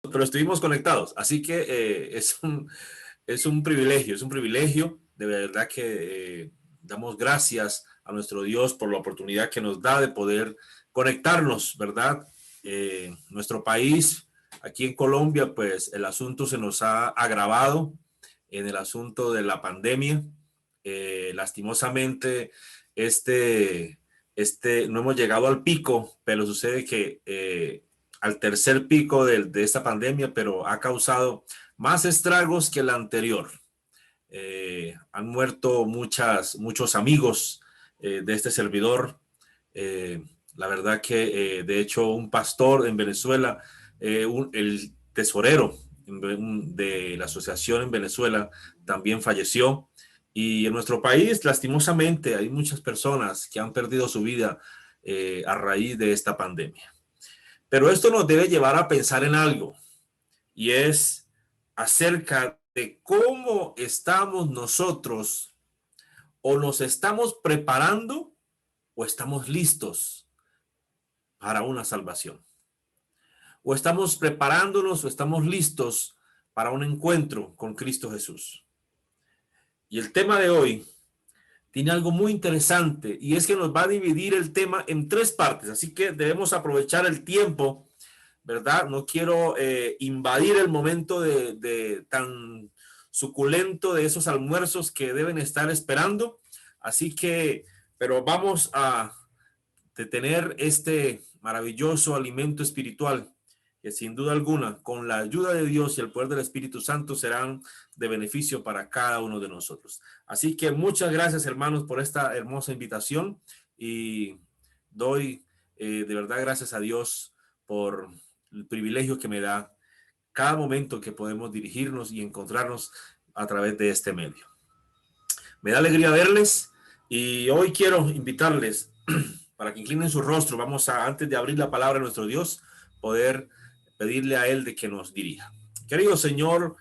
pero estuvimos conectados. Así que es un privilegio. De verdad que damos gracias a nuestro Dios por la oportunidad que nos da de poder conectarnos, ¿verdad? Nuestro país, aquí en Colombia, pues el asunto se nos ha agravado en el asunto de la pandemia. Lastimosamente, este, no hemos llegado al pico, pero sucede que al tercer pico de esta pandemia, pero ha causado más estragos que el anterior. Han muerto muchos amigos de este servidor. Eh, la verdad que, de hecho, un pastor en Venezuela, el tesorero de la asociación en Venezuela, también falleció. Y en nuestro país, lastimosamente, hay muchas personas que han perdido su vida a raíz de esta pandemia. Pero esto nos debe llevar a pensar en algo, y es acerca de cómo estamos nosotros, o nos estamos preparando o estamos listos para una salvación, o estamos preparándonos o estamos listos para un encuentro con Cristo Jesús. Y el tema de hoy tiene algo muy interesante, y es que nos va a dividir el tema en tres partes, así que debemos aprovechar el tiempo, ¿verdad? No quiero invadir el momento de tan suculento de esos almuerzos que deben estar esperando. Así que, pero vamos a tener este maravilloso alimento espiritual que sin duda alguna, con la ayuda de Dios y el poder del Espíritu Santo, serán de beneficio para cada uno de nosotros. Así que muchas gracias, hermanos, por esta hermosa invitación, y doy de verdad gracias a Dios por el privilegio que me da cada momento que podemos dirigirnos y encontrarnos a través de este medio. Me da alegría verles, y hoy quiero invitarles para que inclinen su rostro. Vamos a, antes de abrir la palabra de nuestro Dios, poder pedirle a Él de que nos dirija. Querido Señor,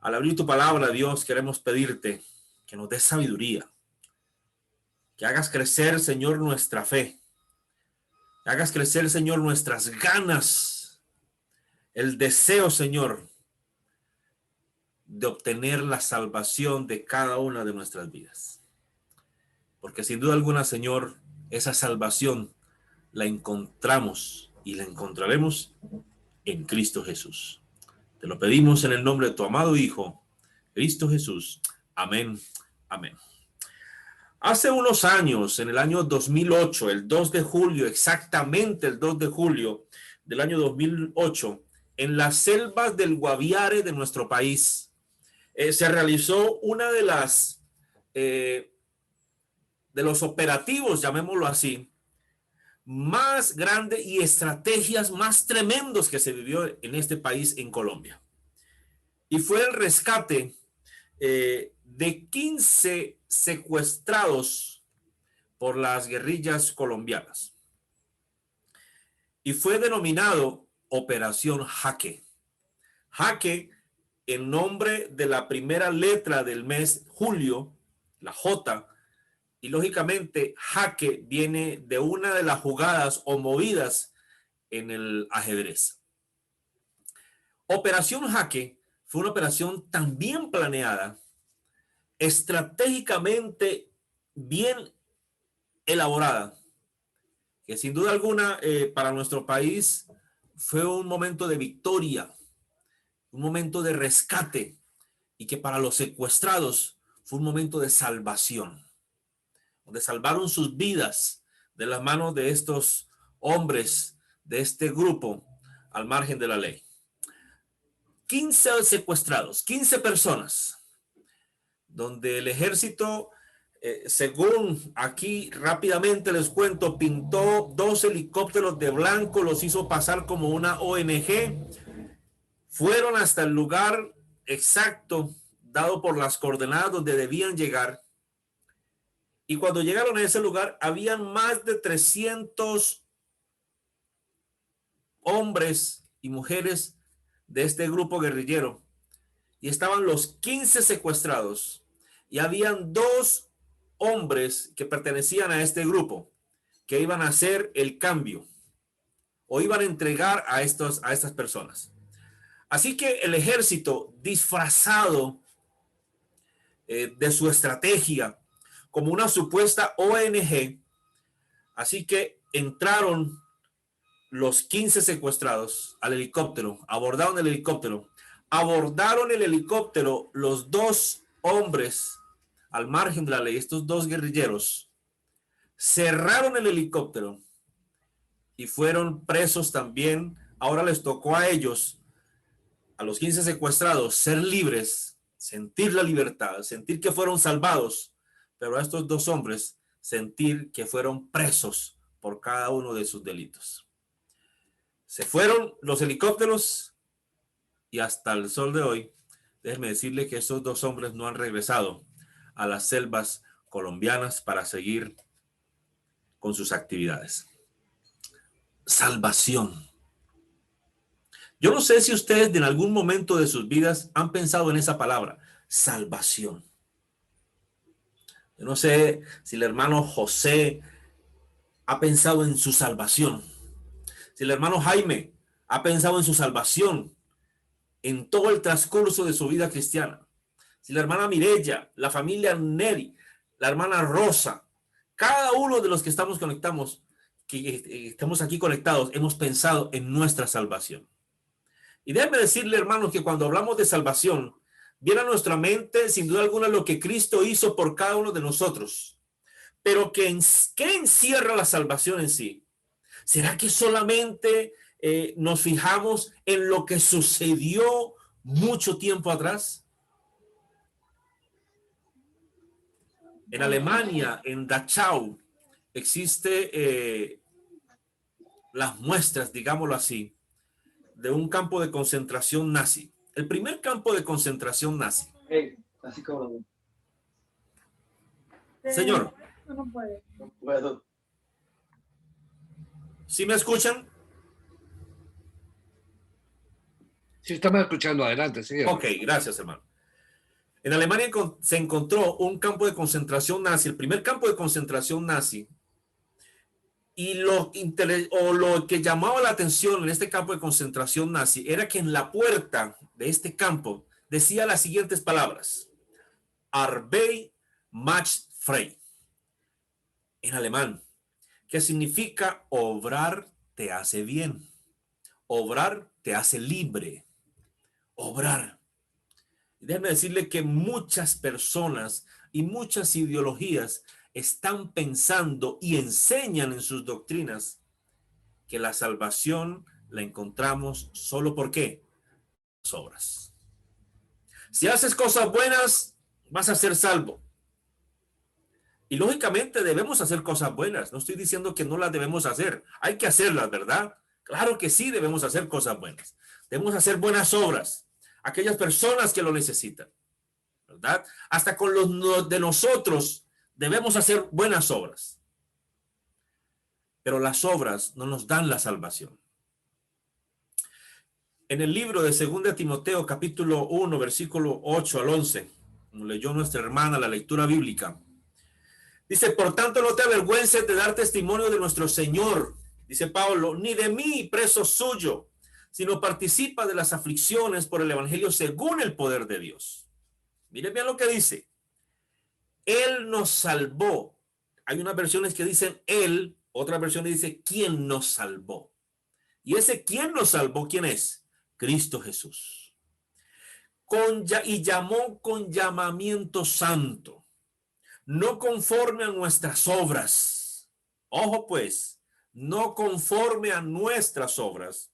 al abrir tu palabra, Dios, queremos pedirte que nos des sabiduría, que hagas crecer, Señor, nuestra fe, que hagas crecer, Señor, nuestras ganas, el deseo, Señor, de obtener la salvación de cada una de nuestras vidas. Porque sin duda alguna, Señor, esa salvación la encontramos y la encontraremos en Cristo Jesús. Te lo pedimos en el nombre de tu amado Hijo, Cristo Jesús. Amén. Amén. Hace unos años, en el año 2008, el 2 de julio, exactamente el 2 de julio del año 2008, en las selvas del Guaviare de nuestro país, se realizó una de los operativos, llamémoslo así, más grande y estrategias más tremendos que se vivió en este país, en Colombia. Y fue el rescate de 15 secuestrados por las guerrillas colombianas. Y fue denominado Operación Jaque. Jaque, en nombre de la primera letra del mes julio, la J, y lógicamente jaque viene de una de las jugadas o movidas en el ajedrez. Operación Jaque fue una operación tan bien planeada, estratégicamente bien elaborada, que sin duda alguna para nuestro país fue un momento de victoria, un momento de rescate, y que para los secuestrados fue un momento de salvación, donde salvaron sus vidas de las manos de estos hombres, de este grupo al margen de la ley. 15 secuestrados, 15 personas, donde el ejército, según aquí rápidamente les cuento, pintó 2 helicópteros de blanco, los hizo pasar como una ONG, fueron hasta el lugar exacto dado por las coordenadas donde debían llegar, y cuando llegaron a ese lugar habían más de 300 hombres y mujeres de este grupo guerrillero, y estaban los 15 secuestrados, y habían 2 hombres que pertenecían a este grupo que iban a hacer el cambio o iban a entregar a estas personas. Así que el ejército, disfrazado de su estrategia como una supuesta ONG, así que entraron los 15 secuestrados al helicóptero, abordaron el helicóptero los dos hombres al margen de la ley, estos dos guerrilleros, cerraron el helicóptero y fueron presos también. Ahora les tocó a ellos, a los 15 secuestrados, ser libres, sentir la libertad, sentir que fueron salvados, pero a estos dos hombres sentir que fueron presos por cada uno de sus delitos. Se fueron los helicópteros y hasta el sol de hoy, déjeme decirle que esos dos hombres no han regresado a las selvas colombianas para seguir con sus actividades. Salvación. Yo no sé si ustedes en algún momento de sus vidas han pensado en esa palabra, salvación. Yo no sé si el hermano José ha pensado en su salvación, si el hermano Jaime ha pensado en su salvación en todo el transcurso de su vida cristiana, si la hermana Mireya, la familia Neri, la hermana Rosa, cada uno de los que estamos aquí conectados, hemos pensado en nuestra salvación. Y déjeme decirle, hermanos, que cuando hablamos de salvación, viene a nuestra mente, sin duda alguna, lo que Cristo hizo por cada uno de nosotros. Pero ¿qué encierra la salvación en sí? ¿Será que solamente nos fijamos en lo que sucedió mucho tiempo atrás? En Alemania, en Dachau, existe las muestras, digámoslo así, de un campo de concentración nazi. El primer campo de concentración nazi. Así como... Señor. No puedo. ¿Sí me escuchan? Sí, estamos escuchando. Adelante, sí. Ok, gracias, hermano. En Alemania se encontró un campo de concentración nazi, el primer campo de concentración nazi, y lo que llamaba la atención en este campo de concentración nazi era que en la puerta de este campo decía las siguientes palabras: Arbeit macht frei, en alemán, que significa obrar te hace bien, obrar te hace libre, obrar. Déjeme decirle que muchas personas y muchas ideologías están pensando y enseñan en sus doctrinas que la salvación la encontramos solo por qué, las obras. Si haces cosas buenas, vas a ser salvo. Y lógicamente debemos hacer cosas buenas. No estoy diciendo que no las debemos hacer. Hay que hacerlas, ¿verdad? Claro que sí debemos hacer cosas buenas. Debemos hacer buenas obras. Aquellas personas que lo necesitan, ¿verdad? Hasta con los de nosotros debemos hacer buenas obras. Pero las obras no nos dan la salvación. En el libro de 2 Timoteo, capítulo 1, versículo 8 al 11, como leyó nuestra hermana la lectura bíblica, dice: por tanto, no te avergüences de dar testimonio de nuestro Señor, dice Pablo, ni de mí, preso suyo, sino participa de las aflicciones por el evangelio según el poder de Dios. Miren bien lo que dice. Él nos salvó. Hay unas versiones que dicen él, otra versión dice quién nos salvó. Y ese quién nos salvó, ¿quién es? Cristo Jesús. Y llamó con llamamiento santo, no conforme a nuestras obras. Ojo pues, no conforme a nuestras obras,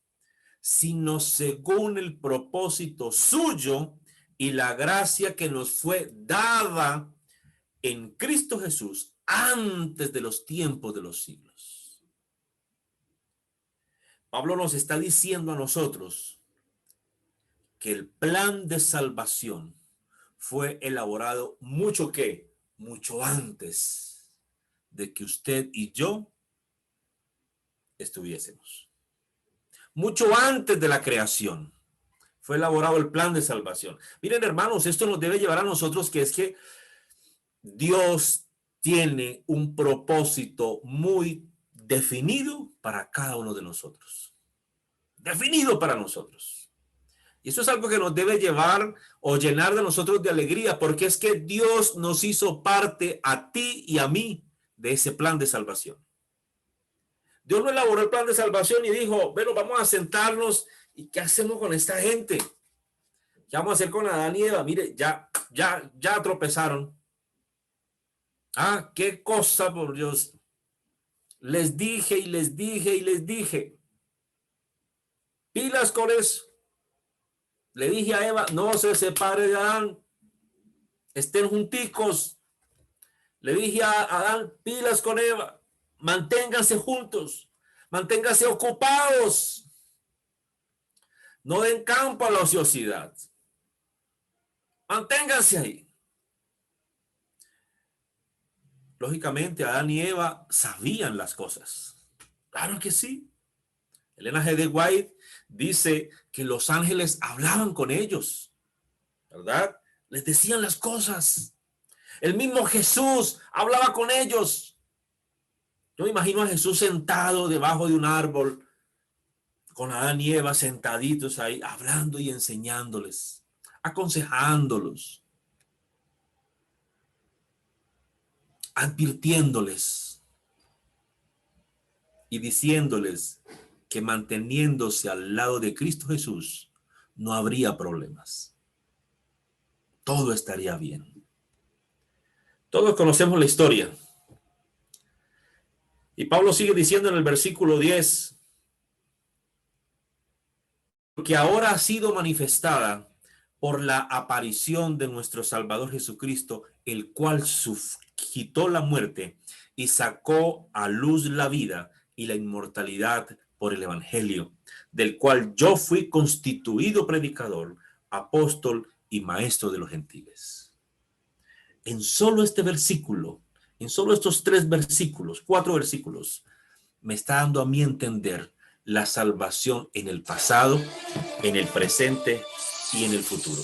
sino según el propósito suyo y la gracia que nos fue dada en Cristo Jesús antes de los tiempos de los siglos. Pablo nos está diciendo a nosotros que el plan de salvación fue elaborado mucho antes de que usted y yo estuviésemos. Mucho antes de la creación fue elaborado el plan de salvación. Miren, hermanos, esto nos debe llevar a nosotros que es que Dios tiene un propósito muy definido para cada uno de nosotros. Definido para nosotros. Y eso es algo que nos debe llevar o llenar de nosotros de alegría, porque es que Dios nos hizo parte a ti y a mí de ese plan de salvación. Dios no elaboró el plan de salvación y dijo, bueno, vamos a sentarnos y ¿qué hacemos con esta gente? ¿Qué vamos a hacer con Adán y Eva? Mire, ya tropezaron. Ah, qué cosa, por Dios. Les dije y les dije y les dije. Pilas con eso. Le dije a Eva, no se separe de Adán. Estén junticos. Le dije a Adán, pilas con Eva. Manténganse juntos. Manténganse ocupados. No den campo a la ociosidad. Manténganse ahí. Lógicamente, Adán y Eva sabían las cosas. Claro que sí. Elena G. de White dice que los ángeles hablaban con ellos, ¿verdad? Les decían las cosas. El mismo Jesús hablaba con ellos. Yo me imagino a Jesús sentado debajo de un árbol, con Adán y Eva sentaditos ahí, hablando y enseñándoles, aconsejándolos, advirtiéndoles y diciéndoles que manteniéndose al lado de Cristo Jesús no habría problemas. Todo estaría bien. Todos conocemos la historia. Y Pablo sigue diciendo en el versículo 10, que ahora ha sido manifestada por la aparición de nuestro Salvador Jesucristo, el cual quitó la muerte y sacó a luz la vida y la inmortalidad por el Evangelio, del cual yo fui constituido predicador, apóstol y maestro de los gentiles. En solo este versículo, en solo estos 4 versículos, me está dando a mí entender la salvación en el pasado, en el presente y en el futuro.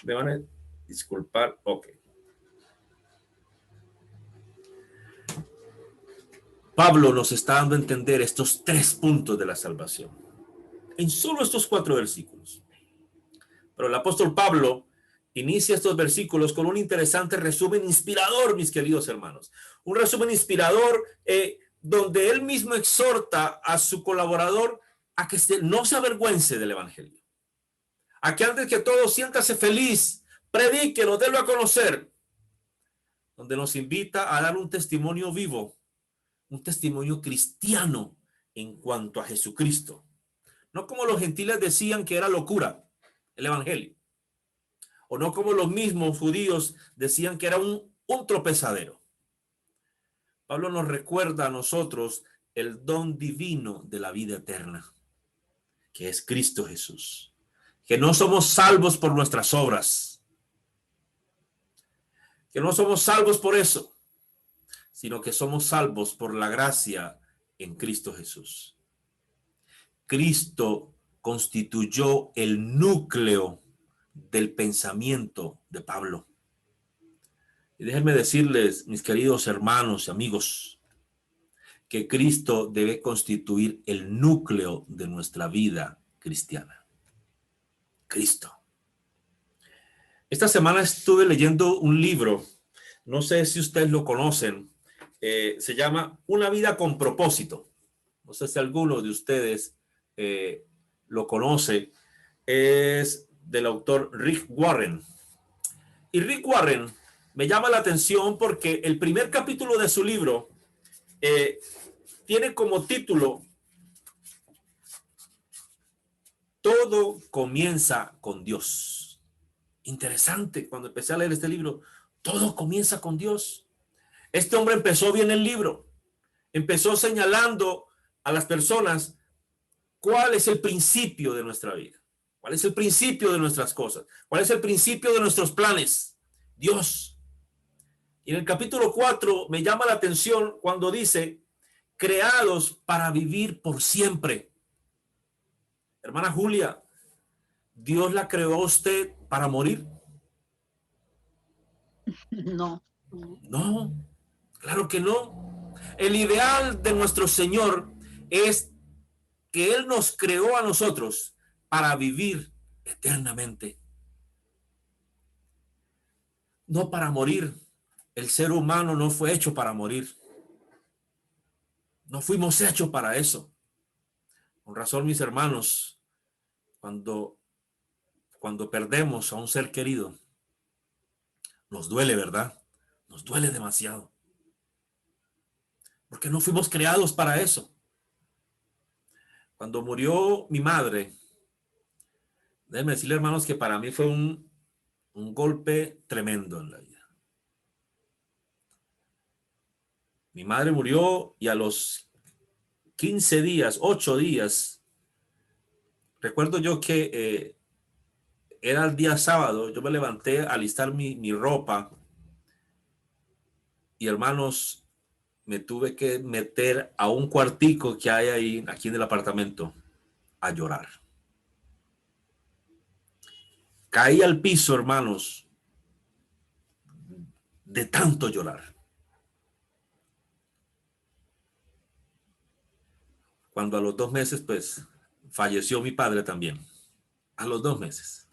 ¿Me van a disculpar? Ok. Pablo nos está dando a entender estos 3 puntos de la salvación en solo estos 4 versículos. Pero el apóstol Pablo inicia estos versículos con un interesante resumen inspirador, mis queridos hermanos. Un resumen inspirador donde él mismo exhorta a su colaborador a que no se avergüence del evangelio. A que antes que todo siéntase feliz, predíquelo, délo a conocer. Donde nos invita a dar un testimonio vivo, un testimonio cristiano en cuanto a Jesucristo. No como los gentiles decían que era locura el evangelio. O no como los mismos judíos decían que era un tropezadero. Pablo nos recuerda a nosotros el don divino de la vida eterna, que es Cristo Jesús. Que no somos salvos por nuestras obras. Que no somos salvos por eso, sino que somos salvos por la gracia en Cristo Jesús. Cristo constituyó el núcleo del pensamiento de Pablo. Y déjenme decirles, mis queridos hermanos y amigos, que Cristo debe constituir el núcleo de nuestra vida cristiana. Cristo. Esta semana estuve leyendo un libro, no sé si ustedes lo conocen, se llama Una vida con propósito. No sé si alguno de ustedes lo conoce. Es del autor Rick Warren. Y Rick Warren me llama la atención porque el primer capítulo de su libro tiene como título Todo comienza con Dios. Interesante, cuando empecé a leer este libro, todo comienza con Dios. Este hombre empezó bien el libro. Empezó señalando a las personas cuál es el principio de nuestra vida. ¿Cuál es el principio de nuestras cosas? ¿Cuál es el principio de nuestros planes? Dios. Y en el capítulo 4 me llama la atención cuando dice, creados para vivir por siempre. Hermana Julia, ¿Dios la creó a usted para morir? No. No, claro que no. El ideal de nuestro Señor es que Él nos creó a nosotros para vivir eternamente, no para morir. El ser humano no fue hecho para morir. No fuimos hechos para eso. Con razón, mis hermanos, cuando perdemos a un ser querido, nos duele, ¿verdad? Nos duele demasiado. Porque no fuimos creados para eso. Cuando murió mi madre, déjenme decirle, hermanos, que para mí fue un golpe tremendo en la vida. Mi madre murió y a los 15 días, 8 días, recuerdo yo que era el día sábado, yo me levanté a alistar mi ropa y, hermanos, me tuve que meter a un cuartico que hay ahí, aquí en el apartamento, a llorar. Caí al piso, hermanos, de tanto llorar. Cuando a los 2 meses, pues, falleció mi padre también. A los 2 meses.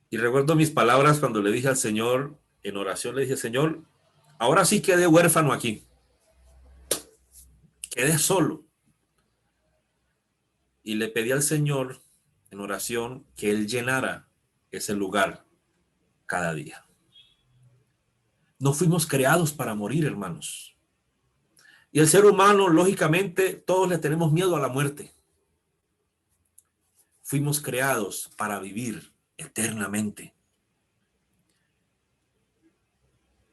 Y recuerdo mis palabras cuando le dije al Señor, en oración le dije, Señor, ahora sí quedé huérfano aquí. Quedé solo. Y le pedí al Señor en oración que Él llenara ese lugar cada día. No fuimos creados para morir, hermanos. Y el ser humano, lógicamente, todos le tenemos miedo a la muerte. Fuimos creados para vivir eternamente.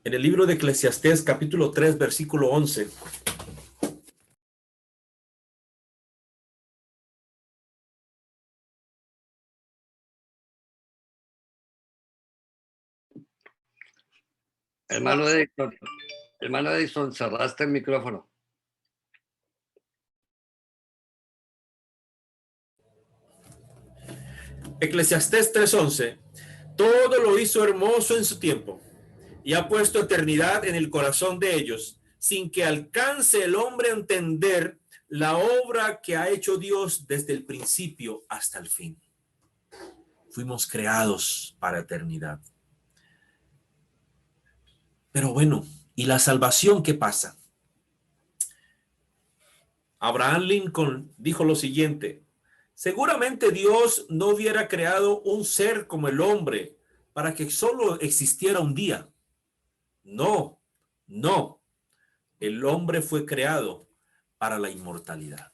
En el libro de Eclesiastés, capítulo 3, versículo 11. Hermano Edison, cerraste el micrófono. Eclesiastés 3:11. Todo lo hizo hermoso en su tiempo y ha puesto eternidad en el corazón de ellos, sin que alcance el hombre a entender la obra que ha hecho Dios desde el principio hasta el fin. Fuimos creados para eternidad. Pero bueno, ¿y la salvación qué pasa? Abraham Lincoln dijo lo siguiente: seguramente Dios no hubiera creado un ser como el hombre para que solo existiera un día. No, no. El hombre fue creado para la inmortalidad,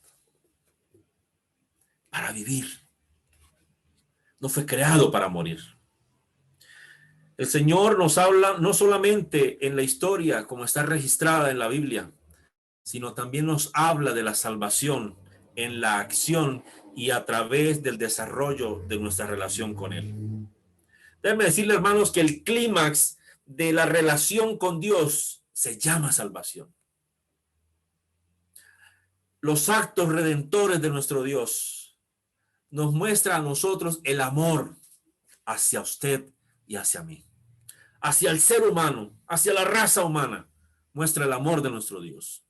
para vivir. No fue creado para morir. El Señor nos habla no solamente en la historia como está registrada en la Biblia, sino también nos habla de la salvación en la acción y a través del desarrollo de nuestra relación con Él. Déjenme decirle, hermanos, que el clímax de la relación con Dios se llama salvación. Los actos redentores de nuestro Dios nos muestran a nosotros el amor hacia usted y hacia mí, hacia el ser humano, hacia la raza humana. Muestra el amor de nuestro Dios.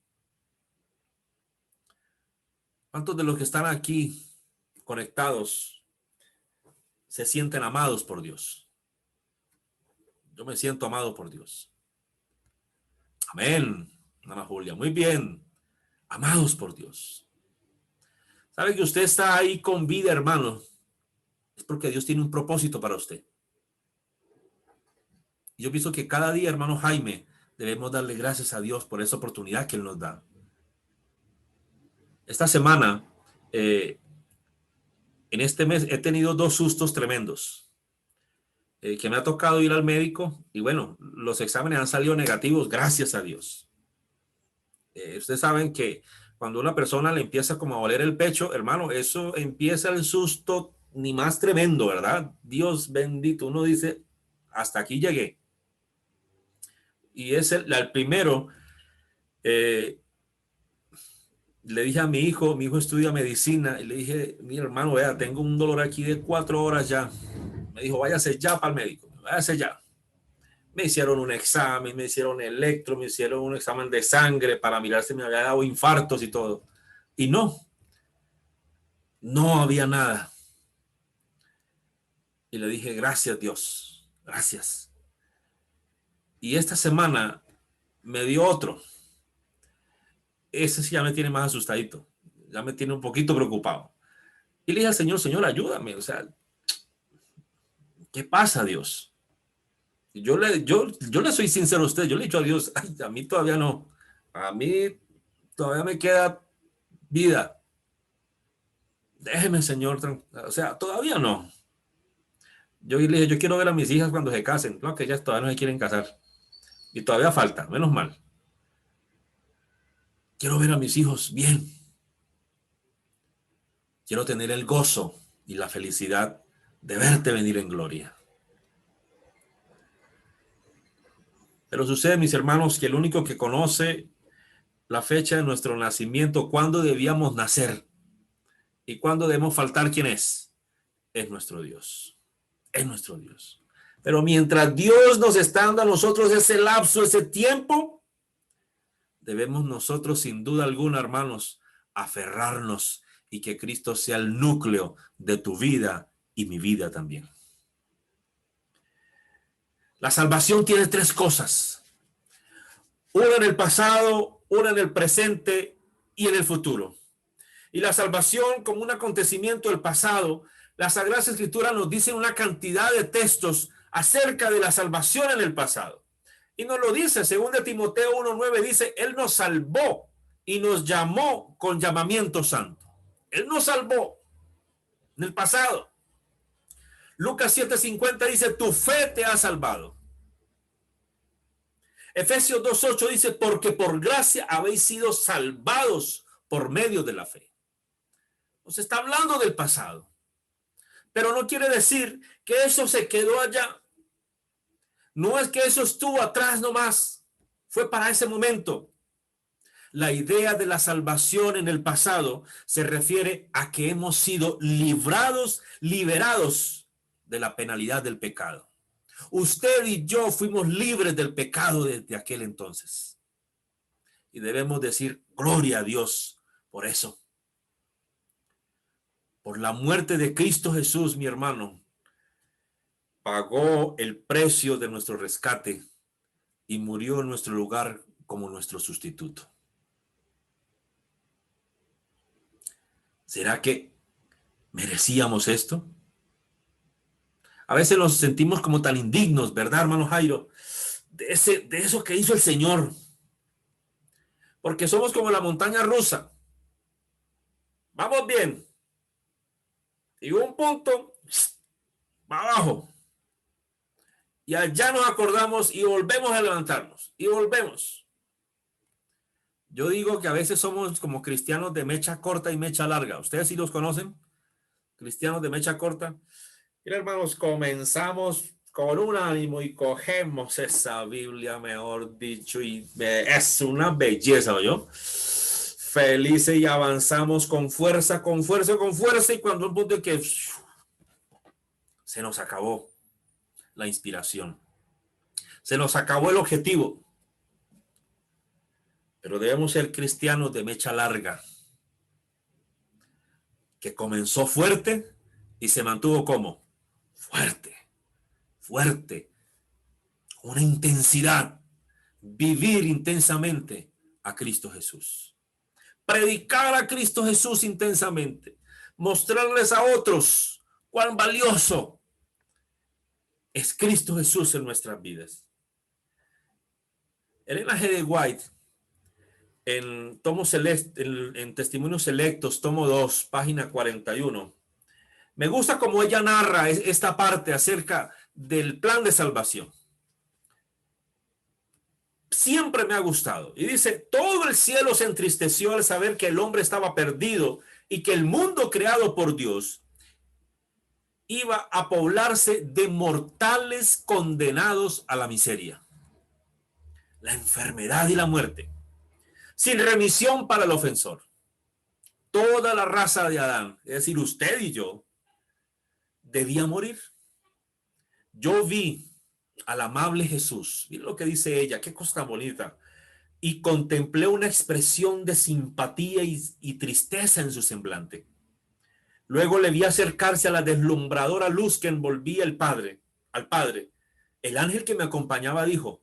¿Cuántos de los que están aquí conectados se sienten amados por Dios? Yo me siento amado por Dios. Amén, Ana Julia. Muy bien. Amados por Dios. ¿Sabe que usted está ahí con vida, hermano? Es porque Dios tiene un propósito para usted. Yo pienso que cada día, hermano Jaime, debemos darle gracias a Dios por esa oportunidad que Él nos da. Esta semana, en este mes, he tenido 2 sustos tremendos. Que me ha tocado ir al médico y bueno, los exámenes han salido negativos, gracias a Dios. Ustedes saben que cuando una persona le empieza como a oler el pecho, hermano, eso empieza el susto ni más tremendo, ¿verdad? Dios bendito, uno dice, hasta aquí llegué. Y es el primero, le dije a mi hijo estudia medicina, y le dije, mira hermano, vea, tengo un dolor aquí de 4 horas ya. Me dijo, váyase ya para el médico, váyase ya. Me hicieron un examen, me hicieron electro, me hicieron un examen de sangre para mirar si me había dado infartos y todo. Y no. No había nada. Y le dije, gracias Dios, gracias. Y esta semana me dio otro. Ese sí ya me tiene más asustadito. Ya me tiene un poquito preocupado. Y le dije al Señor, Señor, ayúdame. O sea, ¿qué pasa, Dios? Yo le soy sincero a usted. Yo le he dicho a Dios, ay, a mí todavía no. A mí todavía me queda vida. Déjeme, Señor. O sea, todavía no. Yo le dije, yo quiero ver a mis hijas cuando se casen. No, que ellas todavía no se quieren casar. Y todavía falta, menos mal. Quiero ver a mis hijos bien. Quiero tener el gozo y la felicidad de verte venir en gloria. Pero sucede, mis hermanos, que el único que conoce la fecha de nuestro nacimiento, cuándo debíamos nacer y cuándo debemos faltar, ¿quién es? Es nuestro Dios. Es nuestro Dios. Pero mientras Dios nos está dando a nosotros ese lapso, ese tiempo, debemos nosotros, sin duda alguna, hermanos, aferrarnos y que Cristo sea el núcleo de tu vida y mi vida también. La salvación tiene tres cosas. Una en el pasado, una en el presente y en el futuro. Y la salvación como un acontecimiento del pasado, las Sagradas Escrituras nos dicen una cantidad de textos acerca de la salvación en el pasado. Y nos lo dice, según de Timoteo 1:9, dice, Él nos salvó y nos llamó con llamamiento santo. Él nos salvó en el pasado. Lucas 7:50 dice, tu fe te ha salvado. Efesios 2:8 dice, porque por gracia habéis sido salvados por medio de la fe. Nos está hablando del pasado. Pero no quiere decir que eso se quedó allá. No es que eso estuvo atrás nomás. Fue para ese momento. La idea de la salvación en el pasado se refiere a que hemos sido liberados de la penalidad del pecado. Usted y yo fuimos libres del pecado desde aquel entonces. Y debemos decir, gloria a Dios por eso. Por la muerte de Cristo Jesús, mi hermano, pagó el precio de nuestro rescate y murió en nuestro lugar como nuestro sustituto. ¿Será que merecíamos esto? A veces nos sentimos como tan indignos, ¿verdad, hermano Jairo? De eso que hizo el Señor. Porque somos como la montaña rusa. Vamos bien. Y un punto va abajo. Y allá nos acordamos y volvemos a levantarnos. Y volvemos. Yo digo que a veces somos como cristianos de mecha corta y mecha larga. ¿Ustedes sí los conocen? Cristianos de mecha corta. Mira, hermanos, comenzamos con un ánimo y cogemos esa Biblia, mejor dicho, y es una belleza, ¿oyó? Felices y avanzamos con fuerza, con fuerza, con fuerza, y cuando un punto de que se nos acabó la inspiración, se nos acabó el objetivo. Pero debemos ser cristianos de mecha larga, que comenzó fuerte y se mantuvo como fuerte, fuerte, una intensidad, vivir intensamente a Cristo Jesús, predicar a Cristo Jesús intensamente, mostrarles a otros cuán valioso es Cristo Jesús en nuestras vidas. Elena G. de White, en Testimonios Selectos, tomo 2, página 41, me gusta cómo ella narra esta parte acerca del plan de salvación. Siempre me ha gustado. Y dice, todo el cielo se entristeció al saber que el hombre estaba perdido y que el mundo creado por Dios iba a poblarse de mortales condenados a la miseria, la enfermedad y la muerte, sin remisión para el ofensor. Toda la raza de Adán, es decir, usted y yo, debía morir. Yo vi al amable Jesús, mira lo que dice ella, qué cosa bonita, y contemplé una expresión de simpatía y tristeza en su semblante. Luego le vi acercarse a la deslumbradora luz que envolvía al Padre. El ángel que me acompañaba dijo: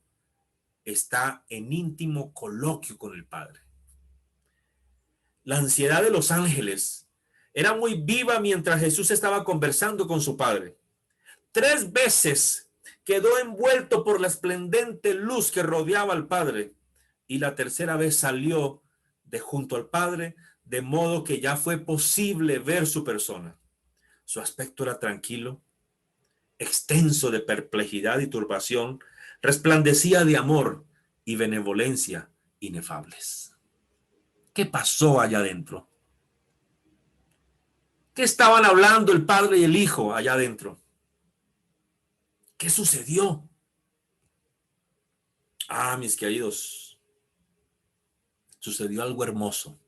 está en íntimo coloquio con el Padre. La ansiedad de los ángeles era muy viva mientras Jesús estaba conversando con su Padre. 3 veces quedó envuelto por la esplendente luz que rodeaba al Padre, y la tercera vez salió de junto al Padre, de modo que ya fue posible ver su persona. Su aspecto era tranquilo, extenso de perplejidad y turbación, resplandecía de amor y benevolencia inefables. ¿Qué pasó allá adentro? ¿Qué estaban hablando el Padre y el Hijo allá adentro? ¿Qué sucedió? Mis queridos, sucedió algo hermoso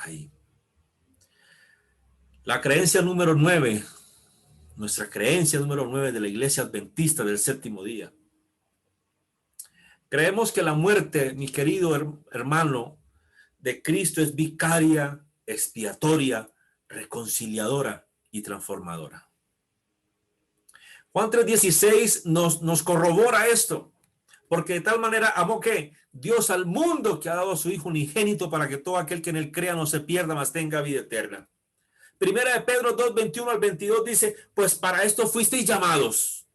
ahí. La creencia número 9, nuestra creencia número 9 de la Iglesia Adventista del Séptimo Día. Creemos que la muerte, mi querido hermano, de Cristo es vicaria, expiatoria, reconciliadora y transformadora. Juan 3:16 nos corrobora esto, porque de tal manera amó que Dios al mundo, que ha dado a su Hijo unigénito, para que todo aquel que en él crea no se pierda, mas tenga vida eterna. Primera de Pedro 2:21 al 22 dice: pues para esto fuisteis llamados,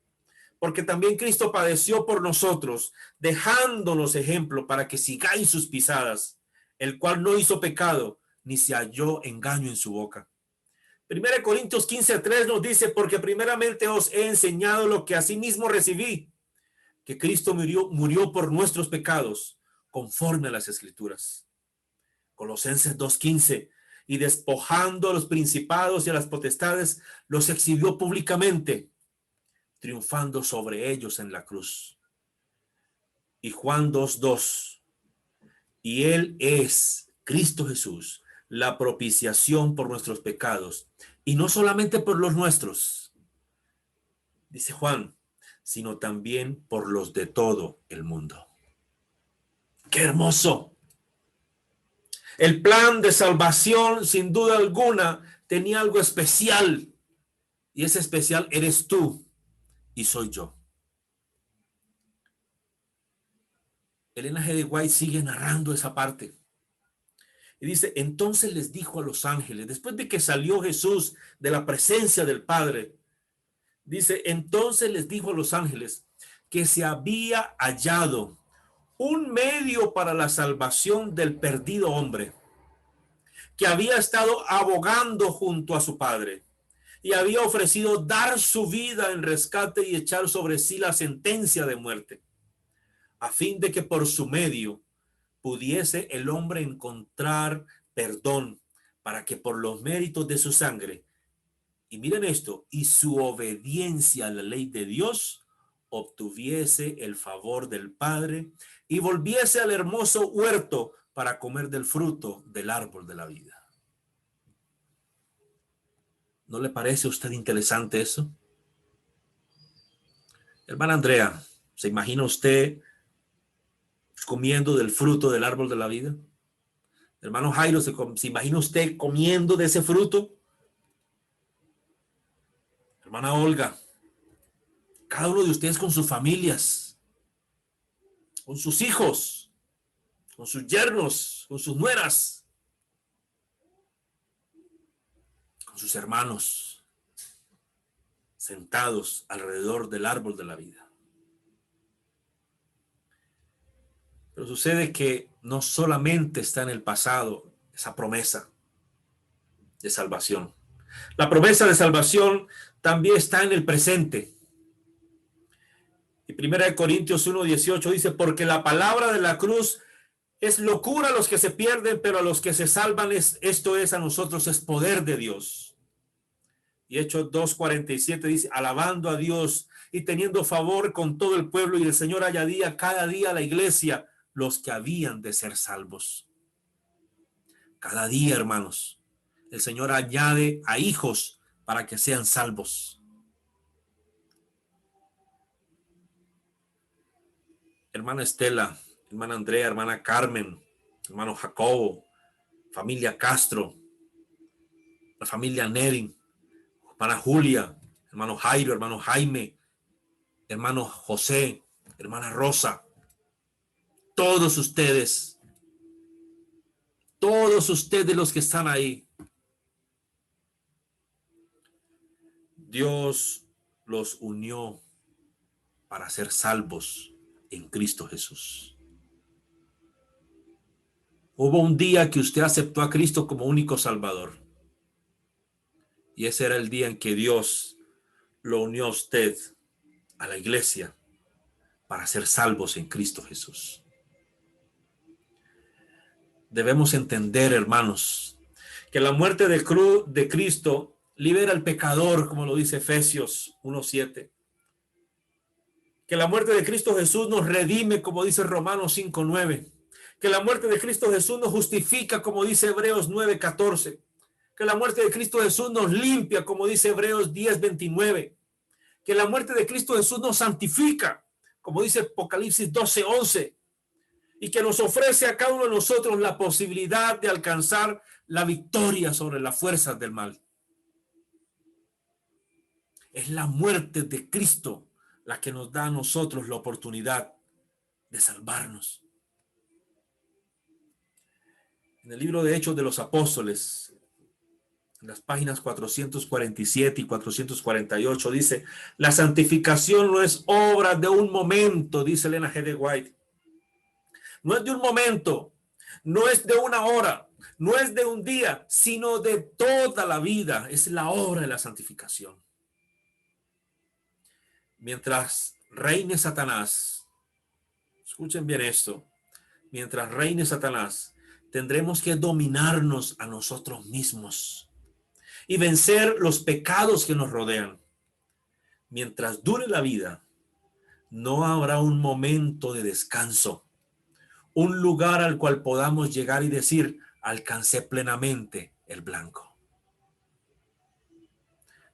porque también Cristo padeció por nosotros, dejándonos ejemplo para que sigáis sus pisadas, el cual no hizo pecado, ni se halló engaño en su boca. Primera de Corintios 15:3 nos dice: porque primeramente os he enseñado lo que asimismo recibí, que Cristo murió por nuestros pecados, conforme a las Escrituras. Colosenses 2:15: y despojando a los principados y a las potestades, los exhibió públicamente, triunfando sobre ellos en la cruz. Y Juan 2:2: y él es, Cristo Jesús, la propiciación por nuestros pecados, y no solamente por los nuestros, dice Juan, sino también por los de todo el mundo. ¡Qué hermoso! El plan de salvación, sin duda alguna, tenía algo especial, y ese especial eres tú y soy yo. Elena G. de White sigue narrando esa parte. Y dice: entonces les dijo a los ángeles, después de que salió Jesús de la presencia del Padre, dice: entonces les dijo a los ángeles que se había hallado un medio para la salvación del perdido hombre, que había estado abogando junto a su Padre y había ofrecido dar su vida en rescate y echar sobre sí la sentencia de muerte, a fin de que por su medio pudiese el hombre encontrar perdón, para que por los méritos de su sangre, y miren esto, y su obediencia a la ley de Dios, obtuviese el favor del Padre y volviese al hermoso huerto para comer del fruto del árbol de la vida. ¿No le parece a usted interesante eso? Hermana Andrea, ¿se imagina usted comiendo del fruto del árbol de la vida? Hermano Jairo, ¿se imagina usted comiendo de ese fruto? Hermana Olga, cada uno de ustedes con sus familias, con sus hijos, con sus yernos, con sus nueras, con sus hermanos, sentados alrededor del árbol de la vida. Pero sucede que no solamente está en el pasado esa promesa de salvación. La promesa de salvación también está en el presente. Y 1 Corintios 1:18 dice: porque la palabra de la cruz es locura a los que se pierden, pero a los que se salvan esto es a nosotros es poder de Dios. Y Hechos 2:47 dice: alabando a Dios y teniendo favor con todo el pueblo, y el Señor añadía cada día a la iglesia los que habían de ser salvos. Cada día, hermanos, el Señor añade a hijos para que sean salvos. Hermana Estela, hermana Andrea, hermana Carmen, hermano Jacobo, familia Castro, la familia Nering, hermana Julia, hermano Jairo, hermano Jaime, hermano José, hermana Rosa, todos ustedes los que están ahí, Dios los unió para ser salvos en Cristo Jesús. Hubo un día que usted aceptó a Cristo como único Salvador. Y ese era el día en que Dios lo unió a usted, a la iglesia, para ser salvos en Cristo Jesús. Debemos entender, hermanos, que la muerte de Cristo libera al pecador, como lo dice Efesios 1:7. Que la muerte de Cristo Jesús nos redime, como dice Romanos 5:9. Que la muerte de Cristo Jesús nos justifica, como dice Hebreos 9:14. Que la muerte de Cristo Jesús nos limpia, como dice Hebreos 10:29. Que la muerte de Cristo Jesús nos santifica, como dice Apocalipsis 12:11. Y que nos ofrece a cada uno de nosotros la posibilidad de alcanzar la victoria sobre las fuerzas del mal. Es la muerte de Cristo la que nos da a nosotros la oportunidad de salvarnos. En el libro de Hechos de los Apóstoles, en las páginas 447 y 448, dice: la santificación no es obra de un momento, dice Elena G. de White. No es de un momento, no es de una hora, no es de un día, sino de toda la vida. Es la obra de la santificación. Mientras reine Satanás, escuchen bien esto, mientras reine Satanás, tendremos que dominarnos a nosotros mismos y vencer los pecados que nos rodean. Mientras dure la vida, no habrá un momento de descanso, un lugar al cual podamos llegar y decir: alcancé plenamente el blanco.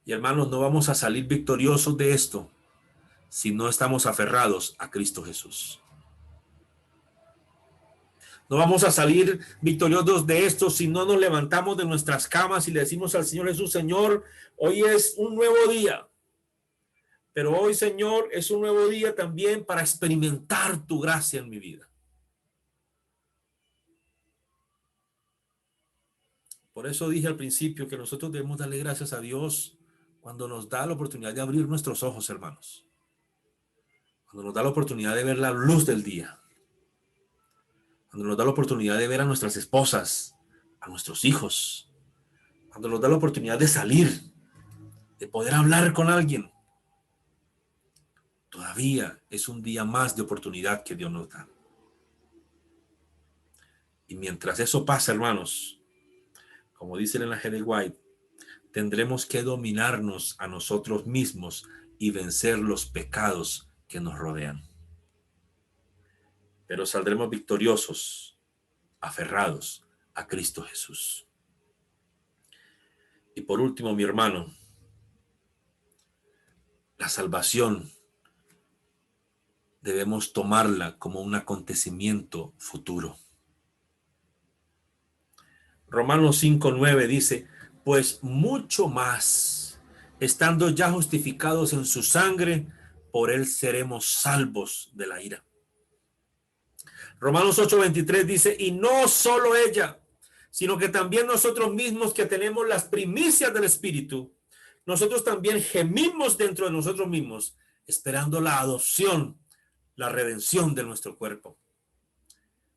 Y hermanos, no vamos a salir victoriosos de esto si no estamos aferrados a Cristo Jesús. No vamos a salir victoriosos de esto si no nos levantamos de nuestras camas y le decimos al Señor Jesús: Señor, hoy es un nuevo día. Pero hoy, Señor, es un nuevo día también para experimentar tu gracia en mi vida. Por eso dije al principio que nosotros debemos darle gracias a Dios cuando nos da la oportunidad de abrir nuestros ojos, hermanos. Cuando nos da la oportunidad de ver la luz del día. Cuando nos da la oportunidad de ver a nuestras esposas, a nuestros hijos. Cuando nos da la oportunidad de salir, de poder hablar con alguien. Todavía es un día más de oportunidad que Dios nos da. Y mientras eso pasa, hermanos, como dice Elena G. de White, tendremos que dominarnos a nosotros mismos y vencer los pecados que nos rodean. Pero saldremos victoriosos, aferrados a Cristo Jesús. Y por último, mi hermano, la salvación debemos tomarla como un acontecimiento futuro. Romanos 5:9 dice: pues mucho más, estando ya justificados en su sangre, por él seremos salvos de la ira. Romanos 8:23 dice: y no solo ella, sino que también nosotros mismos, que tenemos las primicias del Espíritu, nosotros también gemimos dentro de nosotros mismos, esperando la adopción, la redención de nuestro cuerpo.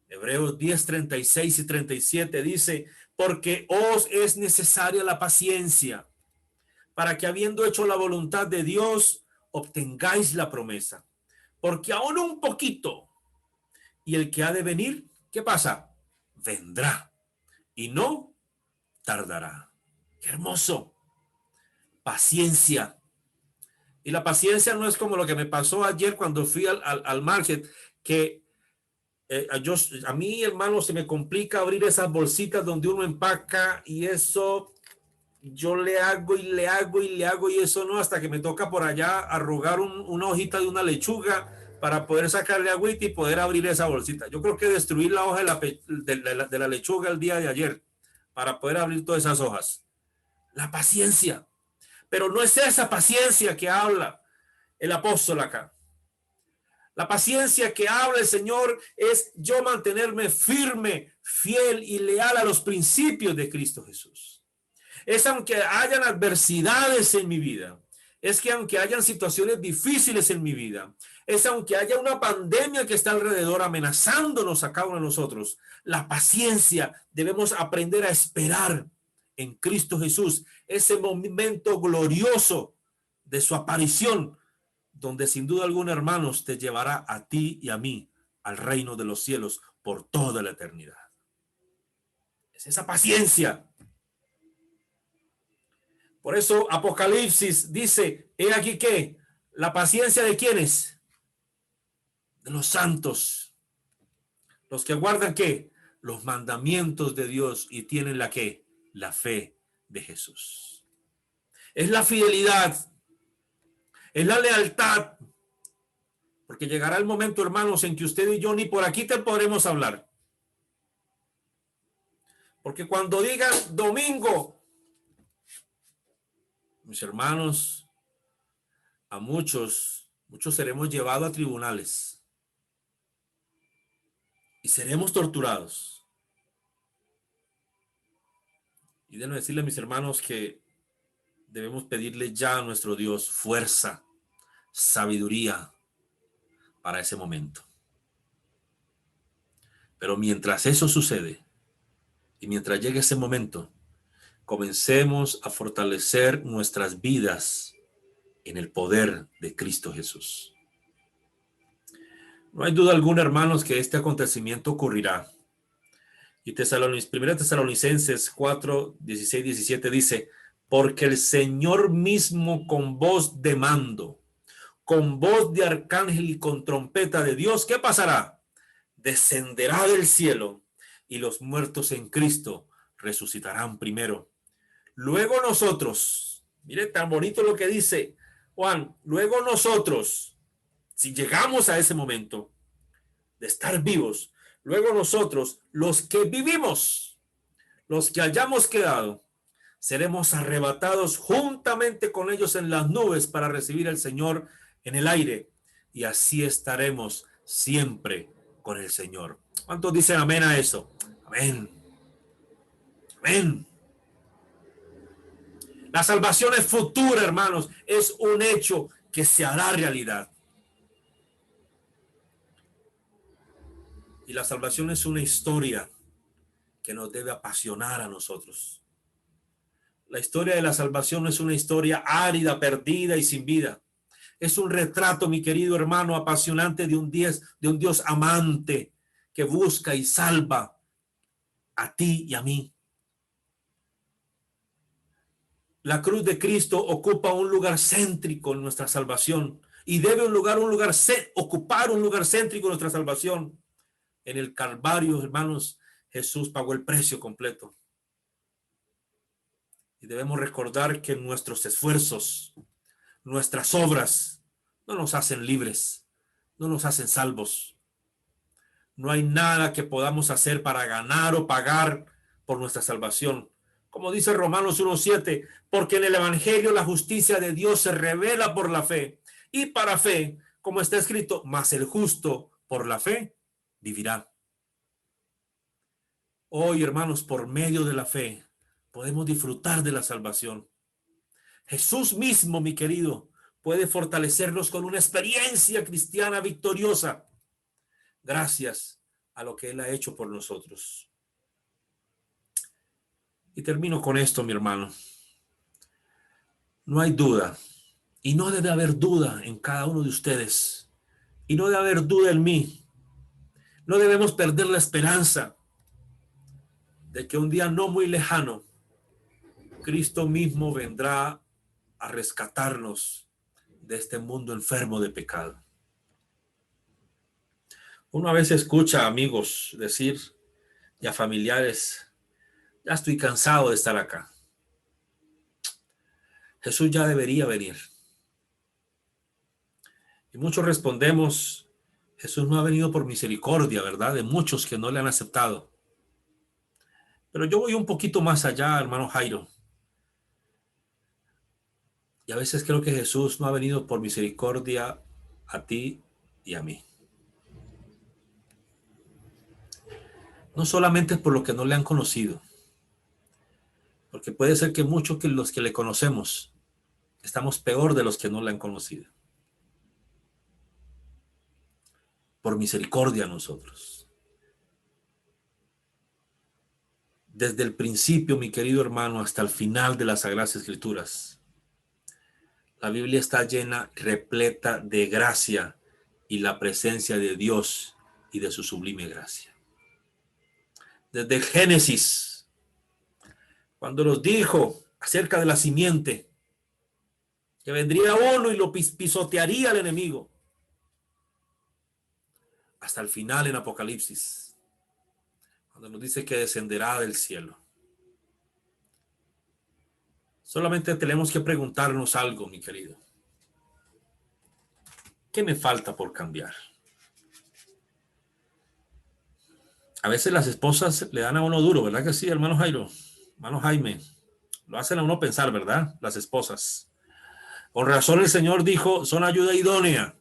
Hebreos 10:36 y 37 dice: porque os es necesaria la paciencia, para que, habiendo hecho la voluntad de Dios, obtengáis la promesa. Porque aún un poquito, y el que ha de venir, ¿qué pasa? Vendrá, y no tardará. ¡Qué hermoso! Paciencia. Y la paciencia no es como lo que me pasó ayer cuando fui al market, que a mí, hermano, se me complica abrir esas bolsitas donde uno empaca, y eso yo le hago y eso no, hasta que me toca por allá arrugar una hojita de una lechuga para poder sacarle agüita y poder abrir esa bolsita. Yo creo que destruir la hoja de la lechuga el día de ayer para poder abrir todas esas hojas. La paciencia. Pero no es esa paciencia que habla el apóstol acá. La paciencia que habla el Señor es yo mantenerme firme, fiel y leal a los principios de Cristo Jesús. Es aunque hayan adversidades en mi vida, es que aunque hayan situaciones difíciles en mi vida, es aunque haya una pandemia que está alrededor amenazándonos a cada uno de nosotros, la paciencia debemos aprender a esperar en Cristo Jesús, ese momento glorioso de su aparición, donde sin duda alguna, hermanos, te llevará a ti y a mí al reino de los cielos por toda la eternidad. Es esa paciencia. Por eso Apocalipsis dice, he aquí que la paciencia de ¿quiénes? De los santos, los que guardan ¿qué? Los mandamientos de Dios y tienen la ¿qué? La fe de Jesús. Es la fidelidad, es la lealtad, porque llegará el momento, hermanos, en que usted y yo ni por aquí te podremos hablar. Porque cuando digan domingo, mis hermanos, a muchos seremos llevados a tribunales y seremos torturados. Y debo decirle a mis hermanos que debemos pedirle ya a nuestro Dios fuerza, sabiduría para ese momento. Pero mientras eso sucede y mientras llegue ese momento, comencemos a fortalecer nuestras vidas en el poder de Cristo Jesús. No hay duda alguna, hermanos, que este acontecimiento ocurrirá. Y 1 Tesalonicenses 4, 16, 17 dice, porque el Señor mismo con voz de mando, con voz de arcángel y con trompeta de Dios, ¿qué pasará? Descenderá del cielo y los muertos en Cristo resucitarán primero. Luego nosotros, mire tan bonito lo que dice Juan, luego nosotros, si llegamos a ese momento de estar vivos, luego nosotros, los que vivimos, los que hayamos quedado, seremos arrebatados juntamente con ellos en las nubes para recibir al Señor en el aire, y así estaremos siempre con el Señor. ¿Cuántos dicen amén a eso? Amén. Amén. La salvación es futura, hermanos. Es un hecho que se hará realidad. Y la salvación es una historia que nos debe apasionar a nosotros. La historia de la salvación no es una historia árida, perdida y sin vida. Es un retrato, mi querido hermano, apasionante de un Dios amante que busca y salva a ti y a mí. La cruz de Cristo ocupa un lugar céntrico en nuestra salvación y debe ocupar un lugar céntrico en nuestra salvación. En el Calvario, hermanos, Jesús pagó el precio completo. Y debemos recordar que nuestros esfuerzos, nuestras obras, no nos hacen libres, no nos hacen salvos. No hay nada que podamos hacer para ganar o pagar por nuestra salvación. Como dice Romanos 1:7, porque en el Evangelio la justicia de Dios se revela por la fe. Y para fe, como está escrito, mas el justo por la fe vivirá. Hoy, hermanos, por medio de la fe, podemos disfrutar de la salvación. Jesús mismo, mi querido, puede fortalecernos con una experiencia cristiana victoriosa, gracias a lo que Él ha hecho por nosotros. Y termino con esto, mi hermano. No hay duda, y no debe haber duda en cada uno de ustedes, y no debe haber duda en mí. No debemos perder la esperanza de que un día no muy lejano, Cristo mismo vendrá a rescatarnos de este mundo enfermo de pecado. Uno a veces escucha a amigos decir y a familiares, ya estoy cansado de estar acá. Jesús ya debería venir. Y muchos respondemos, Jesús no ha venido por misericordia, ¿verdad? De muchos que no le han aceptado. Pero yo voy un poquito más allá, hermano Jairo. Y a veces creo que Jesús no ha venido por misericordia a ti y a mí. No solamente por lo que no le han conocido, porque puede ser que muchos que los que le conocemos estamos peor de los que no le han conocido. Por misericordia a nosotros. Desde el principio, mi querido hermano, hasta el final de las Sagradas Escrituras, la Biblia está llena, repleta de gracia y la presencia de Dios y de su sublime gracia. Desde el Génesis, cuando nos dijo acerca de la simiente, que vendría uno y lo pisotearía al enemigo, hasta el final en Apocalipsis, cuando nos dice que descenderá del cielo. Solamente tenemos que preguntarnos algo, mi querido. ¿Qué me falta por cambiar? A veces las esposas le dan a uno duro, ¿verdad que sí, hermano Jairo? Hermano Jaime, lo hacen a uno pensar, ¿verdad? Las esposas. Con razón el Señor dijo, son ayuda idónea.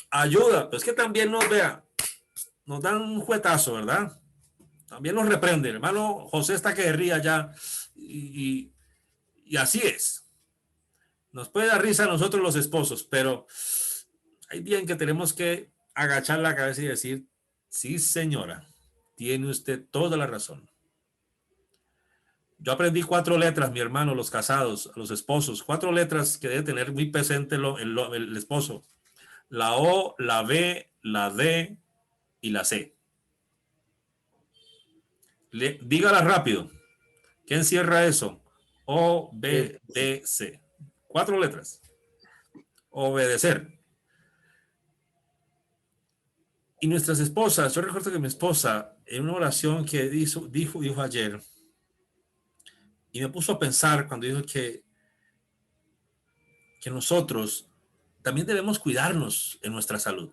Ayuda, pues que también nos dan un juetazo, ¿verdad? También nos reprenden. Hermano José está que ría ya. Y así es. Nos puede dar risa a nosotros los esposos, pero hay bien que tenemos que agachar la cabeza y decir, sí, señora, tiene usted toda la razón. Yo aprendí 4 letras, mi hermano, los casados, los esposos, 4 letras que debe tener muy presente el esposo. La O, la B, la D y la C. Dígala rápido. ¿Qué encierra eso? O, B, D, C. 4 letras. Obedecer. Y nuestras esposas, yo recuerdo que mi esposa, en una oración que dijo ayer, y me puso a pensar cuando dijo que nosotros también debemos cuidarnos en nuestra salud.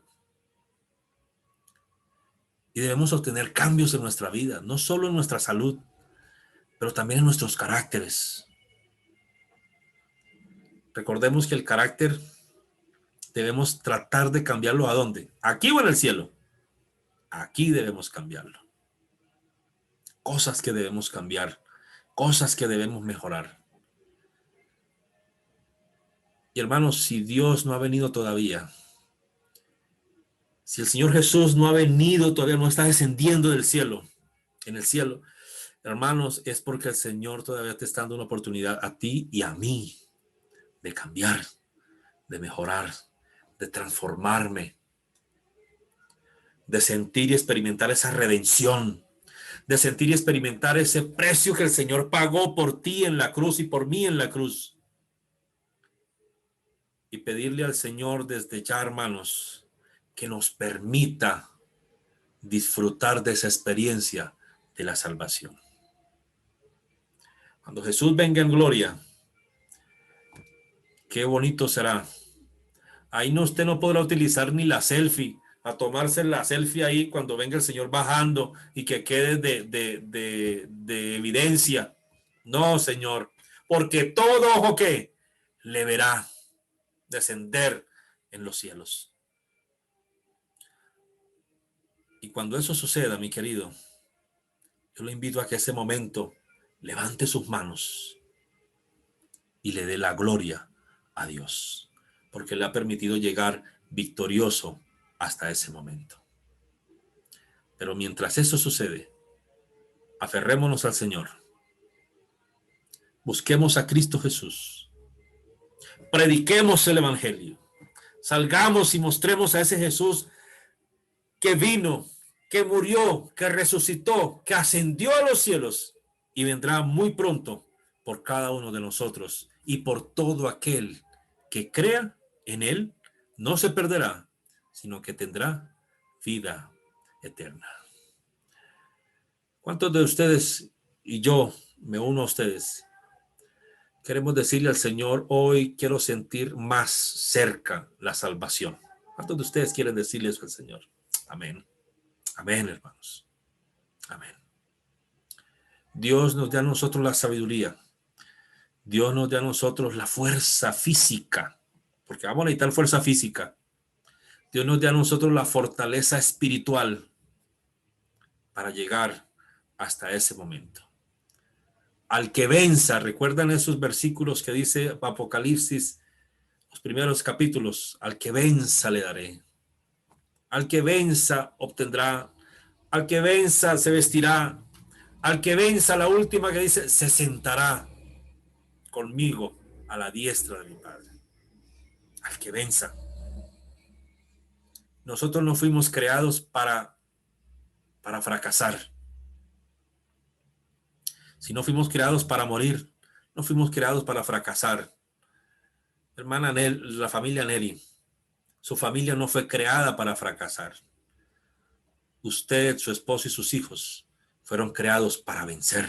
Y debemos obtener cambios en nuestra vida, no solo en nuestra salud, pero también en nuestros caracteres. Recordemos que el carácter debemos tratar de cambiarlo ¿a dónde? ¿Aquí o en el cielo? Aquí debemos cambiarlo. Cosas que debemos cambiar, cosas que debemos mejorar. Y hermanos, si Dios no ha venido todavía, si el Señor Jesús no ha venido todavía, no está descendiendo del cielo, en el cielo, hermanos, es porque el Señor todavía te está dando una oportunidad a ti y a mí de cambiar, de mejorar, de transformarme, de sentir y experimentar esa redención, de sentir y experimentar ese precio que el Señor pagó por ti en la cruz y por mí en la cruz. Y pedirle al Señor desde ya, hermanos, que nos permita disfrutar de esa experiencia de la salvación. Cuando Jesús venga en gloria, qué bonito será. Ahí no, usted no podrá utilizar ni la selfie, a tomarse la selfie ahí cuando venga el Señor bajando y que quede de evidencia. No, Señor, porque todo ojo que le verá descender en los cielos. Y cuando eso suceda, mi querido, yo lo invito a que ese momento levante sus manos y le dé la gloria a Dios, porque le ha permitido llegar victorioso hasta ese momento. Pero mientras eso sucede, aferrémonos al Señor. Busquemos a Cristo Jesús. Prediquemos el Evangelio. Salgamos y mostremos a ese Jesús que vino, que murió, que resucitó, que ascendió a los cielos y vendrá muy pronto por cada uno de nosotros y por todo aquel que crea en él, no se perderá, sino que tendrá vida eterna. ¿Cuántos de ustedes y yo me uno a ustedes? Queremos decirle al Señor, hoy quiero sentir más cerca la salvación. ¿Cuántos de ustedes quieren decirle eso al Señor? Amén. Amén, hermanos. Amén. Dios nos da a nosotros la sabiduría. Dios nos dé a nosotros la fuerza física, porque vamos a necesitar fuerza física. Dios nos dé a nosotros la fortaleza espiritual para llegar hasta ese momento. Al que venza, ¿recuerdan esos versículos que dice Apocalipsis, los primeros capítulos? Al que venza le daré. Al que venza obtendrá. Al que venza se vestirá. Al que venza, la última que dice, se sentará conmigo a la diestra de mi Padre. Al que venza. Nosotros no fuimos creados para fracasar. Si no fuimos creados para morir, no fuimos creados para fracasar. Hermana Nelly, la familia Nelly, su familia no fue creada para fracasar. Usted, su esposo y sus hijos fueron creados para vencer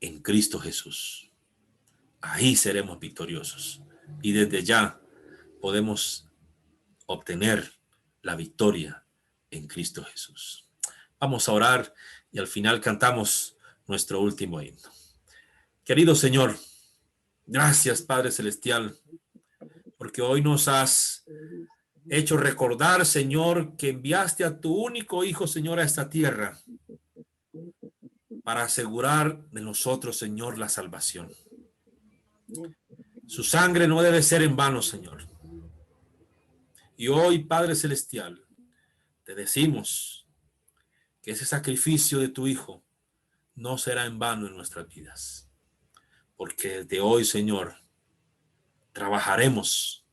en Cristo Jesús. Ahí seremos victoriosos y desde ya podemos obtener la victoria en Cristo Jesús. Vamos a orar y al final cantamos nuestro último himno. Querido Señor, gracias Padre Celestial, porque hoy nos has hecho recordar, Señor, que enviaste a tu único Hijo, Señor, a esta tierra para asegurar de nosotros, Señor, la salvación. Su sangre no debe ser en vano, Señor. Y hoy, Padre Celestial, te decimos que ese sacrificio de tu Hijo no será en vano en nuestras vidas. Porque desde hoy, Señor, trabajaremos,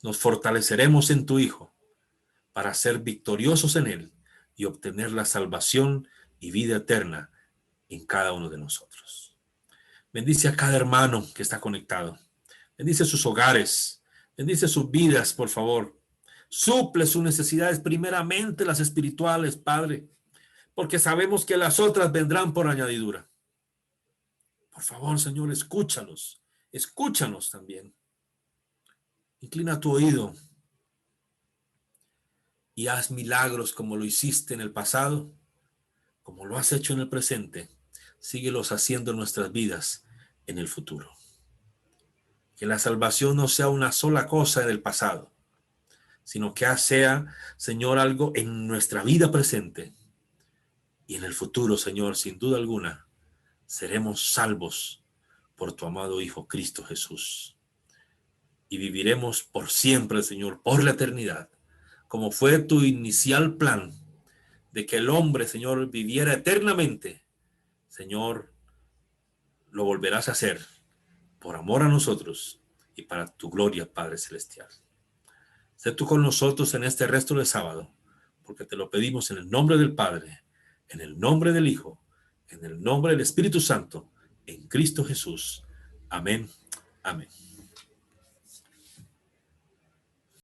nos fortaleceremos en tu Hijo para ser victoriosos en Él y obtener la salvación y vida eterna en cada uno de nosotros. Bendice a cada hermano que está conectado. Bendice sus hogares. Bendice sus vidas, por favor. Suple sus necesidades, primeramente las espirituales, Padre, porque sabemos que las otras vendrán por añadidura. Por favor, Señor, escúchalos. Escúchanos también. Inclina tu oído y haz milagros como lo hiciste en el pasado, como lo has hecho en el presente. Síguelos haciendo en nuestras vidas en el futuro. Que la salvación no sea una sola cosa del pasado, sino que sea, Señor, algo en nuestra vida presente. Y en el futuro, Señor, sin duda alguna, seremos salvos por tu amado Hijo Cristo Jesús. Y viviremos por siempre, Señor, por la eternidad, como fue tu inicial plan de que el hombre, Señor, viviera eternamente. Señor, lo volverás a hacer por amor a nosotros y para tu gloria, Padre Celestial. Sé tú con nosotros en este resto de sábado, porque te lo pedimos en el nombre del Padre, en el nombre del Hijo, en el nombre del Espíritu Santo, en Cristo Jesús. Amén. Amén.